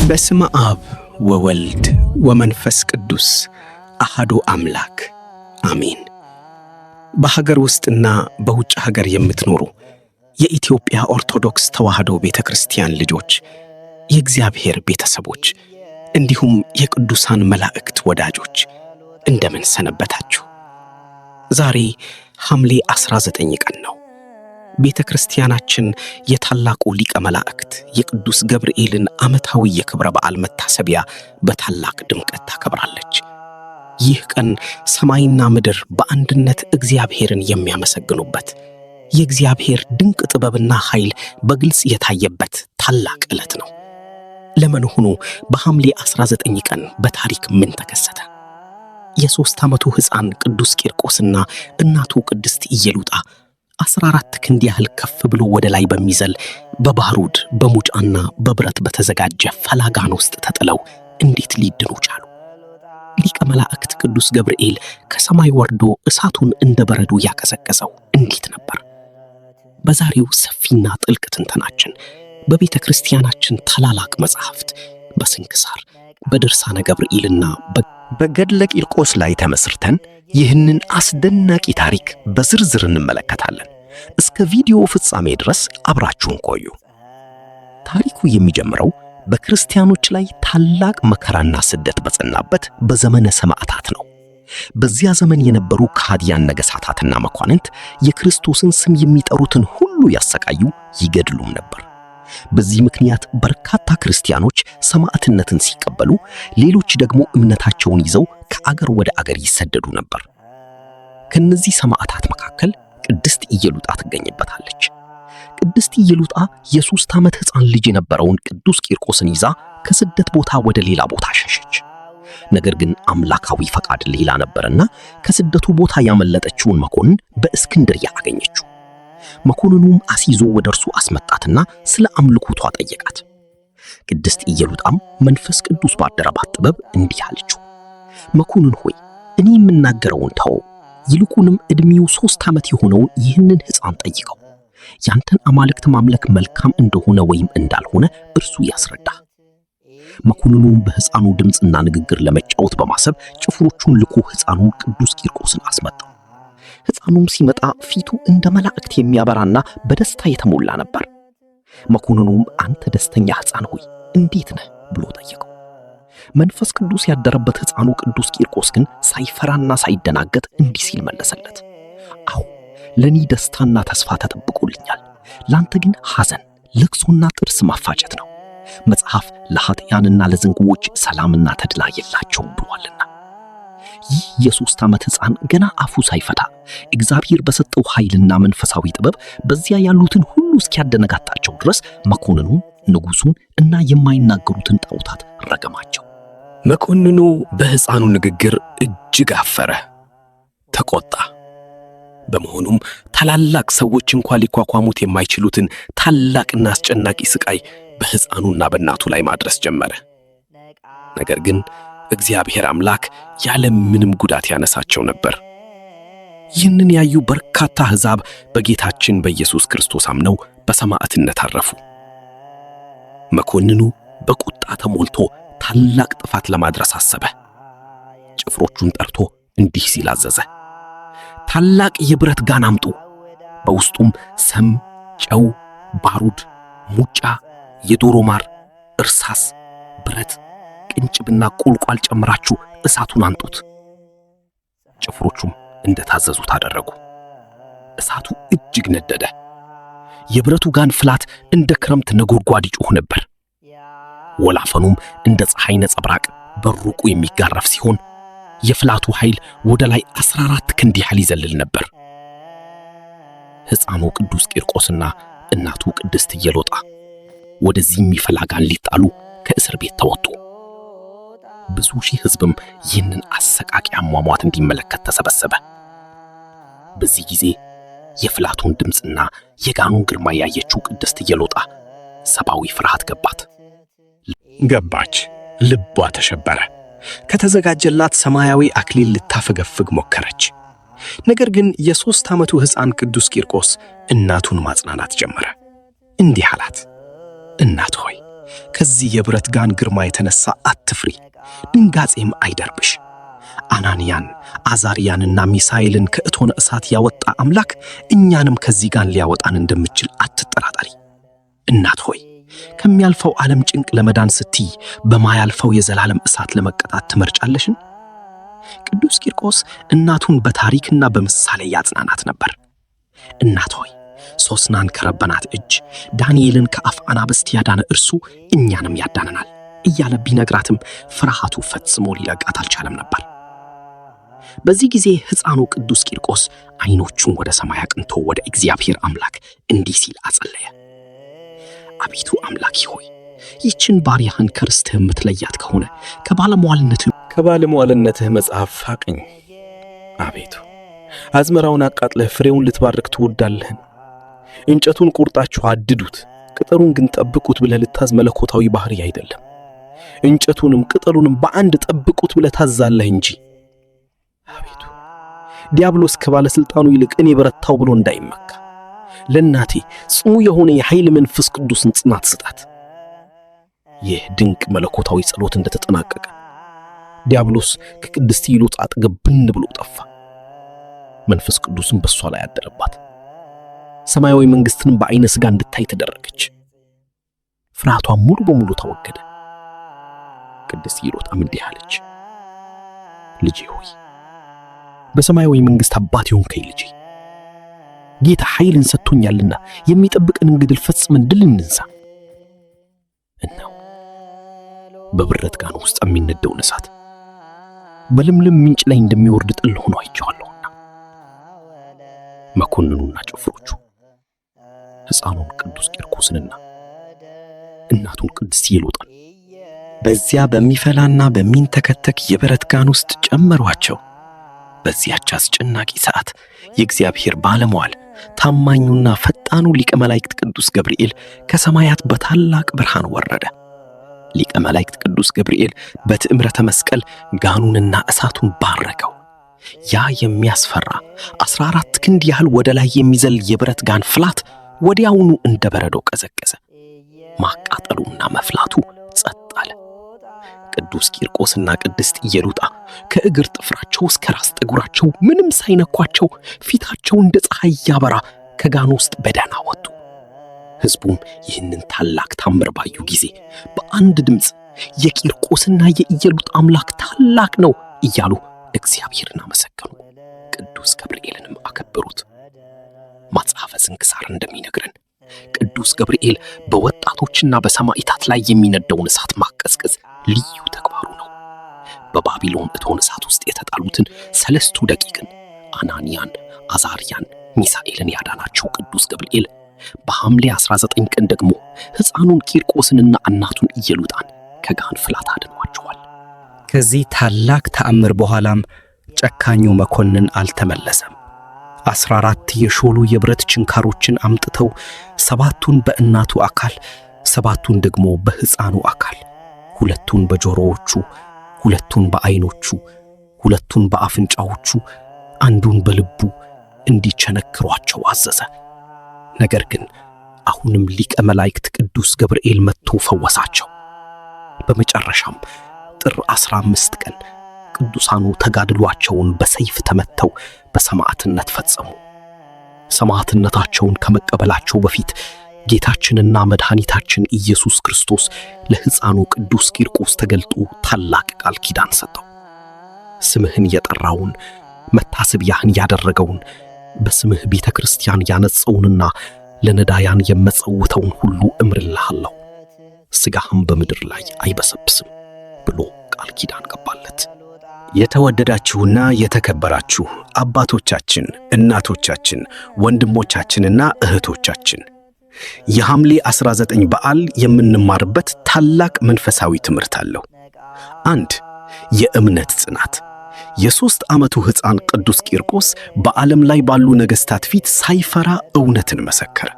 በስመ አብ ወወልድ ወመንፈስ ቅዱስ አሐዱ አምላክ አሜን። በሀገር ውስጥና በውጭ ሀገር የምትኖሩ የኢትዮጵያ ኦርቶዶክስ ተዋሕዶ ቤተክርስቲያን ልጆች፣ የእግዚአብሔር ቤተሰቦች እንዲሁም የቅዱሳን መላእክት ወዳጆች እንደምን ሰነበታችሁ? ዛሬ ሐምሌ 19 ቀን ነው። ቤተክርስቲያናችን የታላቁ ሊቀ መላእክት የቅዱስ ገብርኤልን ዓመታዊ የክብረ በዓል መታሰቢያ በታላቅ ድምቀት ታከብራለች። ይህ ቀን ሰማይና ምድር በአንድነት እግዚአብሔርን የሚያመሰግኑበት፣ የእግዚአብሔር ድንቅ ጥበብና ኃይል በግልጽ የታየበት ታላቅ ዕለት ነው። ለመሆኑ በሐምሌ 19 ቀን በታሪክ ምን ተከሰተ? የ3 ዓመቱ ሕፃን ቅዱስ ቂርቆስና እናቱ ቅድስት ኢየሉጣ 14 ክንድ ያህል ከፍ ብሎ ወደ ላይ በሚዘል በባሩድ በሙጫና በብረት በተዘጋጀ ፈላጋን ውስጥ ተጥለው እንዴት ሊድኑ ቻሉ? ሊቀ መላእክት ቅዱስ ገብርኤል ከሰማይ ወርዶ እሳቱን እንደ በረዶ ያቀዘቀዘው እንዴት ነበር? በዛሬው ሰፊና ጥልቅ ትንተናችን በቤተ ክርስቲያናችን ታላላቅ መጻሕፍት በስንክሳር በድርሳነ ገብርኤልና በገድለ ቂርቆስ ላይ ተመስርተን ይህንን አስደናቂ ታሪክ በዝርዝር እንመለከታለን። እስከ ቪዲዮ ፍጻሜ ድረስ አብራችሁን ቆዩ። ታሪኩ የሚጀምረው በክርስቲያኖች ላይ ታላቅ መከራና ስደት በጸናበት በዘመነ ሰማዕታት ነው። በዚያ ዘመን የነበሩ ከሃዲያን ነገሥታትና መኳንንት የክርስቶስን ስም የሚጠሩትን ሁሉ ያሰቃዩ ይገድሉም ነበር። በዚህ ምክንያት በርካታ ክርስቲያኖች ሰማዕትነትን ሲቀበሉ፣ ሌሎች ደግሞ እምነታቸውን ይዘው ከአገር ወደ አገር ይሰደዱ ነበር። ከነዚህ ሰማዕታት መካከል ቅድስት ኢየሉጣ ትገኝበታለች። ቅድስት ኢየሉጣ የ3 ዓመት ሕፃን ልጅ የነበረውን ቅዱስ ቂርቆስን ይዛ ከስደት ቦታ ወደ ሌላ ቦታ ሸሸች። ነገር ግን አምላካዊ ፈቃድ ሌላ ነበርና ከስደቱ ቦታ ያመለጠችውን መኮንን በእስክንድርያ አገኘችው። መኮንኑም አስይዞ ወደ እርሱ አስመጣትና ስለ አምልኮቷ ጠየቃት። ቅድስት ኢየሉጣም መንፈስ ቅዱስ ባደረባት ጥበብ እንዲህ አለችው፣ መኮንን ሆይ እኔ የምናገረውን ተው፣ ይልቁንም ዕድሜው 3 ዓመት የሆነውን ይህንን ሕፃን ጠይቀው። ያንተን አማልክት ማምለክ መልካም እንደሆነ ወይም እንዳልሆነ እርሱ ያስረዳ። መኮንኑም በሕፃኑ ድምፅና ንግግር ለመጫወት በማሰብ ጭፍሮቹን ልኮ ሕፃኑን ቅዱስ ቂርቆስን አስመጣው። ሕፃኑም ሲመጣ ፊቱ እንደ መላእክት የሚያበራና በደስታ የተሞላ ነበር። መኮንኑም አንተ ደስተኛ ሕፃን ሆይ እንዴት ነህ ብሎ ጠየቀው። መንፈስ ቅዱስ ያደረበት ሕፃኑ ቅዱስ ቂርቆስ ግን ሳይፈራና ሳይደናገጥ እንዲህ ሲል መለሰለት፣ አዎ ለኔ ደስታና ተስፋ ተጠብቆልኛል፣ ላንተ ግን ሐዘን፣ ለቅሶና ጥርስ ማፋጨት ነው። መጽሐፍ ለኃጥአንና ለዝንጉዎች ሰላምና ተድላ የላቸውም ብሏልና። ይህ የ3 ዓመት ሕፃን ገና አፉ ሳይፈታ እግዚአብሔር በሰጠው ኃይልና መንፈሳዊ ጥበብ በዚያ ያሉትን ሁሉ እስኪያደነጋጣቸው ድረስ መኮንኑን፣ ንጉሡን እና የማይናገሩትን ጣዖታት ረገማቸው። መኮንኑ በሕፃኑ ንግግር እጅግ አፈረ፣ ተቆጣ። በመሆኑም ታላላቅ ሰዎች እንኳን ሊቋቋሙት የማይችሉትን ታላቅና አስጨናቂ ስቃይ በሕፃኑና በእናቱ ላይ ማድረስ ጀመረ። ነገር ግን እግዚአብሔር አምላክ ያለ ምንም ጉዳት ያነሳቸው ነበር። ይህንን ያዩ በርካታ አሕዛብ በጌታችን በኢየሱስ ክርስቶስ አምነው በሰማዕትነት አረፉ። መኮንኑ በቁጣ ተሞልቶ ታላቅ ጥፋት ለማድረስ አሰበ። ጭፍሮቹን ጠርቶ እንዲህ ሲል አዘዘ፣ ታላቅ የብረት ጋን አምጡ፣ በውስጡም ሰም፣ ጨው፣ ባሩድ፣ ሙጫ፣ የዶሮ ማር፣ እርሳስ፣ ብረት፣ ቅንጭብና ቁልቋል ጨምራችሁ እሳቱን አንጡት። ጭፍሮቹም እንደታዘዙት አደረጉ። እሳቱ እጅግ ነደደ። የብረቱ ጋን ፍላት እንደ ክረምት ነጎድጓድ ይጮህ ነበር። ወላፈኑም እንደ ፀሐይ ነጸብራቅ በሩቁ የሚጋረፍ ሲሆን የፍላቱ ኃይል ወደ ላይ 14 ክንድ ያህል ይዘልል ነበር። ሕፃኑ ቅዱስ ቂርቆስና እናቱ ቅድስት ኢየሉጣ ወደዚህ የሚፈላ ጋን ሊጣሉ ከእስር ቤት ተወጡ። ብዙ ሺህ ሕዝብም ይህንን አሰቃቂ አሟሟት እንዲመለከት ተሰበሰበ። በዚህ ጊዜ የፍላቱን ድምፅና የጋኑን ግርማ ያየችው ቅድስት ኢየሉጣ ሰብአዊ ፍርሃት ገባች። ልቧ ተሸበረ። ከተዘጋጀላት ሰማያዊ አክሊል ልታፈገፍግ ሞከረች። ነገር ግን የ3 ዓመቱ ሕፃን ቅዱስ ቂርቆስ እናቱን ማጽናናት ጀመረ። እንዲህ አላት፣ እናት ሆይ ከዚህ የብረት ጋን ግርማ የተነሳ አትፍሪ፣ ድንጋጼም አይደርብሽ። አናንያን አዛርያንና ሚሳኤልን ከእቶነ እሳት ያወጣ አምላክ እኛንም ከዚህ ጋን ሊያወጣን እንደሚችል አትጠራጠሪ። እናት ሆይ ከሚያልፈው ዓለም ጭንቅ ለመዳን ስትይ በማያልፈው የዘላለም እሳት ለመቀጣት ትመርጫለሽን? ቅዱስ ቂርቆስ እናቱን በታሪክና በምሳሌ ያጽናናት ነበር። እናት ሆይ ሶስናን ከረበናት እጅ ዳንኤልን ከአፍ አናብስት ያዳነ እርሱ እኛንም ያዳነናል እያለ ቢነግራትም ፍርሃቱ ፈጽሞ ሊለቃት አልቻለም ነበር። በዚህ ጊዜ ሕፃኑ ቅዱስ ቂርቆስ ዓይኖቹን ወደ ሰማይ አቅንቶ ወደ እግዚአብሔር አምላክ እንዲህ ሲል አጸለየ። አቤቱ አምላኬ ሆይ ይህችን ባሪያህን ከርስትህ የምትለያት ከሆነ ከባለሟልነትህ መጽሐፍ ፋቀኝ። አቤቱ አዝመራውን አቃጥለህ ፍሬውን ልትባርክ ትወዳለህን? እንጨቱን ቁርጣችሁ አድዱት፣ ቅጠሉን ግን ጠብቁት ብለህ ልታዝ መለኮታዊ ባህሪ አይደለም። እንጨቱንም ቅጠሉንም በአንድ ጠብቁት ብለህ ታዛለህ እንጂ። አቤቱ ዲያብሎስ ከባለስልጣኑ ይልቅ እኔ በረታው ብሎ እንዳይመካ ለእናቴ ጽኑ የሆነ የኃይል መንፈስ ቅዱስን ጽናት ስጣት። ይህ ድንቅ መለኮታዊ ጸሎት እንደተጠናቀቀ ዲያብሎስ ከቅድስት ኢሎጥ አጠገብ ብን ብሎ ጠፋ። መንፈስ ቅዱስም በሷ ላይ አደረባት። ሰማያዊ መንግሥትንም በዓይነ ሥጋ እንድታይ ተደረገች። ፍርሃቷ ሙሉ በሙሉ ተወገደ። ቅድስት ኢሎጥም እንዲህ አለች፣ ልጄ ሆይ በሰማያዊ መንግሥት አባት የሆንከኝ ልጄ፣ ጌታ ኃይልን ሰጥቶኛልና የሚጠብቀንን ገድል ፈጽመን ድል እንንሳ። እነሆ በብረት ጋን ውስጥ የሚነደውን እሳት በለምለም ምንጭ ላይ እንደሚወርድ ጥል ሆኖ አይቼዋለሁና መኮንኑና ጭፍሮቹ ሕፃኑን ቅዱስ ቂርቆስንና እናቱን ቅድስት ኢሎጥን በዚያ በሚፈላና በሚንተከተክ የብረት ጋን ውስጥ ጨመሯቸው። በዚያች አስጨናቂ ሰዓት የእግዚአብሔር ባለሟል ታማኙና ፈጣኑ ሊቀ መላእክት ቅዱስ ገብርኤል ከሰማያት በታላቅ ብርሃን ወረደ። ሊቀ መላእክት ቅዱስ ገብርኤል በትዕምረተ መስቀል ጋኑንና እሳቱን ባረከው። ያ የሚያስፈራ 14 ክንድ ያህል ወደ ላይ የሚዘል የብረት ጋን ፍላት ወዲያውኑ እንደ በረዶ ቀዘቀዘ። ማቃጠሉና መፍላቱ ጸጥ አለ። ቅዱስ ቂርቆስና ቅድስት ኢየሉጣ ከእግር ጥፍራቸው እስከ ራስ ጠጉራቸው ምንም ሳይነኳቸው ፊታቸው እንደ ፀሐይ ያበራ ከጋኑ ውስጥ በደህና ወጡ። ሕዝቡም ይህንን ታላቅ ታምር ባዩ ጊዜ በአንድ ድምፅ የቂርቆስና የኢየሉጣ አምላክ ታላቅ ነው እያሉ እግዚአብሔርን አመሰገኑ። ቅዱስ ገብርኤልንም አከበሩት። መጽሐፈ ስንክሳር እንደሚነግረን ቅዱስ ገብርኤል በወጣቶችና በሰማዕታት ላይ የሚነደውን እሳት ማቀዝቀዝ ልዩ ተግባሩ ነው። በባቢሎን እቶን እሳት ውስጥ የተጣሉትን 3 ደቂቅን አናንያን፣ አዛርያን፣ ሚሳኤልን ያዳናቸው ቅዱስ ገብርኤል በሐምሌ 19 ቀን ደግሞ ሕፃኑን ቂርቆስንና እናቱን ኢየሉጣን ከጋን ፍላት አድኗቸዋል። ከዚህ ታላቅ ተአምር በኋላም ጨካኙ መኮንን አልተመለሰም። 14 የሾሉ የብረት ችንካሮችን አምጥተው 7ቱን በእናቱ አካል 7ቱን ደግሞ በሕፃኑ አካል 2ቱን በጆሮዎቹ 2ቱን በዓይኖቹ 2ቱን በአፍንጫዎቹ 1ዱን በልቡ እንዲቸነክሯቸው አዘዘ። ነገር ግን አሁንም ሊቀ መላእክት ቅዱስ ገብርኤል መጥቶ ፈወሳቸው። በመጨረሻም ጥር 15 ቀን ቅዱሳኑ ተጋድሏቸውን በሰይፍ ተመተው በሰማዕትነት ፈጸሙ። ሰማዕትነታቸውን ከመቀበላቸው በፊት ጌታችንና መድኃኒታችን ኢየሱስ ክርስቶስ ለሕፃኑ ቅዱስ ቂርቆስ ተገልጦ ታላቅ ቃል ኪዳን ሰጠው። ስምህን የጠራውን መታሰቢያህን ያደረገውን በስምህ ቤተ ክርስቲያን ያነጸውንና ለነዳያን የመጸውተውን ሁሉ እምርልሃለሁ፣ ሥጋህም በምድር ላይ አይበሰብስም ብሎ ቃል ኪዳን ገባለት። የተወደዳችሁና የተከበራችሁ አባቶቻችን፣ እናቶቻችን፣ ወንድሞቻችንና እህቶቻችን የሐምሌ 19 በዓል የምንማርበት ታላቅ መንፈሳዊ ትምህርት አለው። 1. የእምነት ጽናት። የ3 ዓመቱ ሕፃን ቅዱስ ቂርቆስ በዓለም ላይ ባሉ ነገሥታት ፊት ሳይፈራ እውነትን መሰከረ።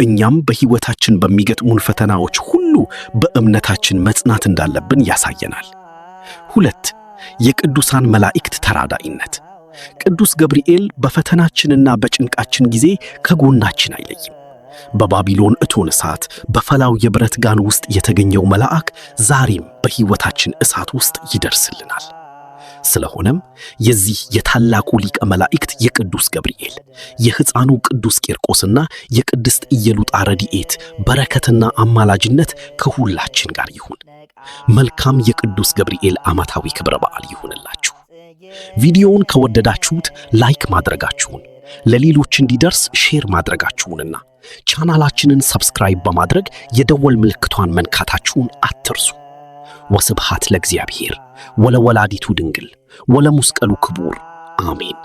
እኛም በሕይወታችን በሚገጥሙን ፈተናዎች ሁሉ በእምነታችን መጽናት እንዳለብን ያሳየናል። 2. የቅዱሳን መላእክት ተራዳኢነት። ቅዱስ ገብርኤል በፈተናችንና በጭንቃችን ጊዜ ከጎናችን አይለይም። በባቢሎን እቶን እሳት በፈላው የብረት ጋን ውስጥ የተገኘው መልአክ ዛሬም በሕይወታችን እሳት ውስጥ ይደርስልናል። ስለሆነም የዚህ የታላቁ ሊቀ መላእክት የቅዱስ ገብርኤል የሕፃኑ ቅዱስ ቂርቆስና የቅድስት ኢየሉጣ ረድኤት በረከትና አማላጅነት ከሁላችን ጋር ይሁን። መልካም የቅዱስ ገብርኤል ዓመታዊ ክብረ በዓል ይሁንላችሁ። ቪዲዮውን ከወደዳችሁት ላይክ ማድረጋችሁን፣ ለሌሎች እንዲደርስ ሼር ማድረጋችሁንና ቻናላችንን ሰብስክራይብ በማድረግ የደወል ምልክቷን መንካታችሁን አትርሱ። ወስብሐት ለእግዚአብሔር ወለወላዲቱ ድንግል ወለመስቀሉ ክቡር አሜን።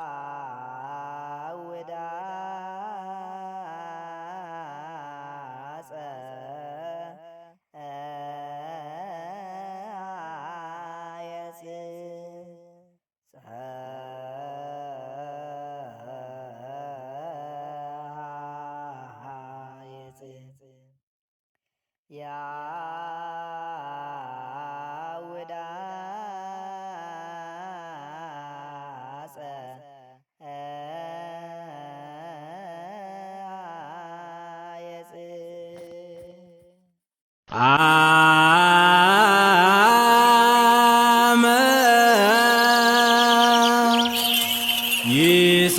አመ ይሳ